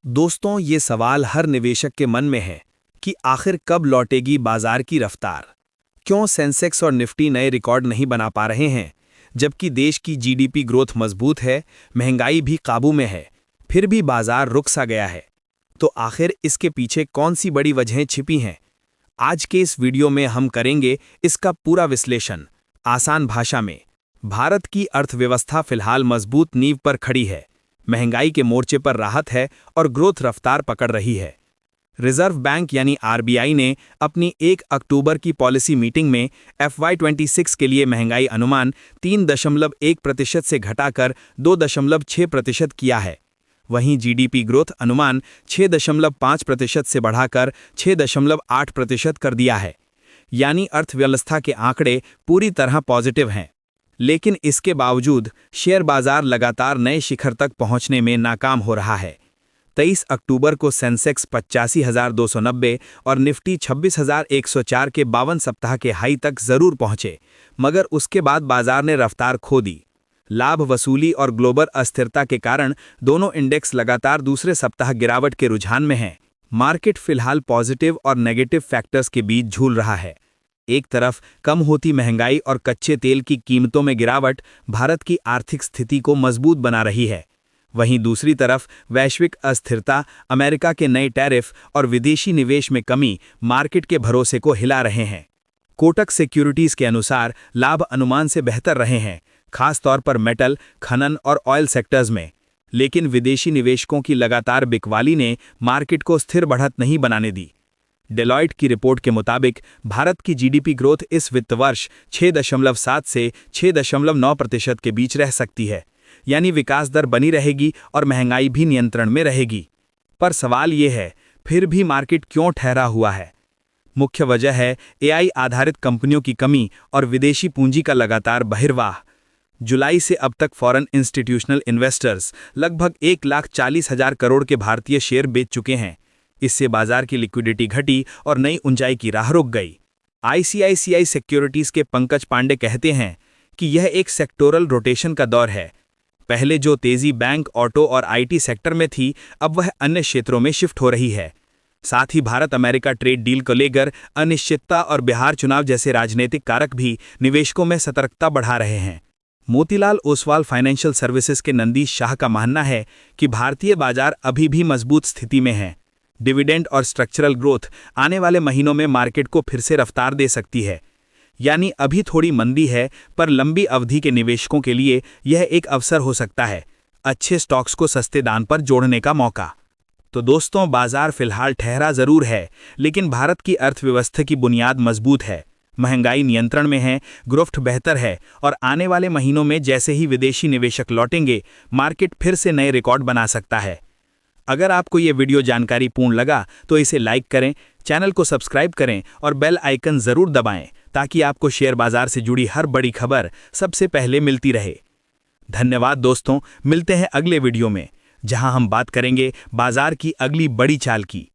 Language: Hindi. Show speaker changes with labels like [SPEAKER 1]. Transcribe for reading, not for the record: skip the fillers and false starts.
[SPEAKER 1] दोस्तों, ये सवाल हर निवेशक के मन में है कि आखिर कब लौटेगी बाजार की रफ्तार। क्यों सेंसेक्स और निफ्टी नए रिकॉर्ड नहीं बना पा रहे हैं, जबकि देश की जीडीपी ग्रोथ मजबूत है, महंगाई भी काबू में है, फिर भी बाजार रुक सा गया है। तो आखिर इसके पीछे कौन सी बड़ी वजहें छिपी हैं? आज के इस वीडियो में हम करेंगे इसका पूरा विश्लेषण आसान भाषा में। भारत की अर्थव्यवस्था फिलहाल मजबूत नींव पर खड़ी है, महंगाई के मोर्चे पर राहत है और ग्रोथ रफ्तार पकड़ रही है। रिजर्व बैंक यानी आरबीआई ने अपनी 1 अक्टूबर की पॉलिसी मीटिंग में FY26 के लिए महंगाई अनुमान 3.1% से घटाकर 2.6% किया है। वहीं जीडीपी ग्रोथ अनुमान 6.5% से बढ़ाकर 6.8% कर दिया है। यानी अर्थव्यवस्था के आंकड़े पूरी तरह पॉजिटिव हैं। लेकिन इसके बावजूद शेयर बाजार लगातार नए शिखर तक पहुंचने में नाकाम हो रहा है। 23 अक्टूबर को सेंसेक्स 85,290 और निफ्टी 26,104 के 52 सप्ताह के हाई तक जरूर पहुंचे, मगर उसके बाद बाजार ने रफ्तार खो दी। लाभ वसूली और ग्लोबल अस्थिरता के कारण दोनों इंडेक्स लगातार दूसरे सप्ताह गिरावट के रुझान में हैं। मार्केट फिलहाल पॉजिटिव और नेगेटिव फैक्टर्स के बीच झूल रहा है। एक तरफ कम होती महंगाई और कच्चे तेल की कीमतों में गिरावट भारत की आर्थिक स्थिति को मजबूत बना रही है। वहीं दूसरी तरफ वैश्विक अस्थिरता, अमेरिका के नए टैरिफ और विदेशी निवेश में कमी मार्केट के भरोसे को हिला रहे हैं। कोटक सिक्योरिटीज के अनुसार लाभ अनुमान से बेहतर रहे हैं, खासतौर पर मेटल, खनन और ऑयल सेक्टर्स में। लेकिन विदेशी निवेशकों की लगातार बिकवाली ने मार्केट को स्थिर बढ़त नहीं बनाने दी। डेलॉयट की रिपोर्ट के मुताबिक भारत की जीडीपी ग्रोथ इस वित्त वर्ष 6.7 से 6.9% के बीच रह सकती है, यानी विकास दर बनी रहेगी और महंगाई भी नियंत्रण में रहेगी। पर सवाल ये है, फिर भी मार्केट क्यों ठहरा हुआ है? मुख्य वजह है एआई आधारित कंपनियों की कमी और विदेशी पूंजी का लगातार बहिर्वाह। जुलाई से अब तक फॉरेन इंस्टीट्यूशनल इन्वेस्टर्स लगभग 1,40,000 करोड़ के भारतीय शेयर बेच चुके हैं। इससे बाजार की लिक्विडिटी घटी और नई ऊंचाई की राह रुक गई। आईसीआईसीआई सिक्योरिटीज के पंकज पांडे कहते हैं कि यह एक सेक्टोरल रोटेशन का दौर है। पहले जो तेजी बैंक, ऑटो और आईटी सेक्टर में थी, अब वह अन्य क्षेत्रों में शिफ्ट हो रही है। साथ ही भारत अमेरिका ट्रेड डील को लेकर अनिश्चितता और बिहार चुनाव जैसे राजनीतिक कारक भी निवेशकों में सतर्कता बढ़ा रहे हैं। मोतीलाल ओसवाल फाइनेंशियल सर्विसेज के नंदीश शाह का मानना है कि भारतीय बाजार अभी भी मजबूत स्थिति में है। डिविडेंड और स्ट्रक्चरल ग्रोथ आने वाले महीनों में मार्केट को फिर से रफ्तार दे सकती है। यानी अभी थोड़ी मंदी है, पर लंबी अवधि के निवेशकों के लिए यह एक अवसर हो सकता है, अच्छे स्टॉक्स को सस्ते दाम पर जोड़ने का मौका। तो दोस्तों, बाजार फिलहाल ठहरा जरूर है, लेकिन भारत की अर्थव्यवस्था की बुनियाद मजबूत है, महंगाई नियंत्रण में है, ग्रोथ बेहतर है और आने वाले महीनों में जैसे ही विदेशी निवेशक लौटेंगे, मार्केट फिर से नए रिकॉर्ड बना सकता है। अगर आपको ये वीडियो जानकारी पूर्ण लगा तो इसे लाइक करें, चैनल को सब्सक्राइब करें और बेल आइकन जरूर दबाएं, ताकि आपको शेयर बाजार से जुड़ी हर बड़ी खबर सबसे पहले मिलती रहे। धन्यवाद दोस्तों, मिलते हैं अगले वीडियो में, जहां हम बात करेंगे बाजार की अगली बड़ी चाल की।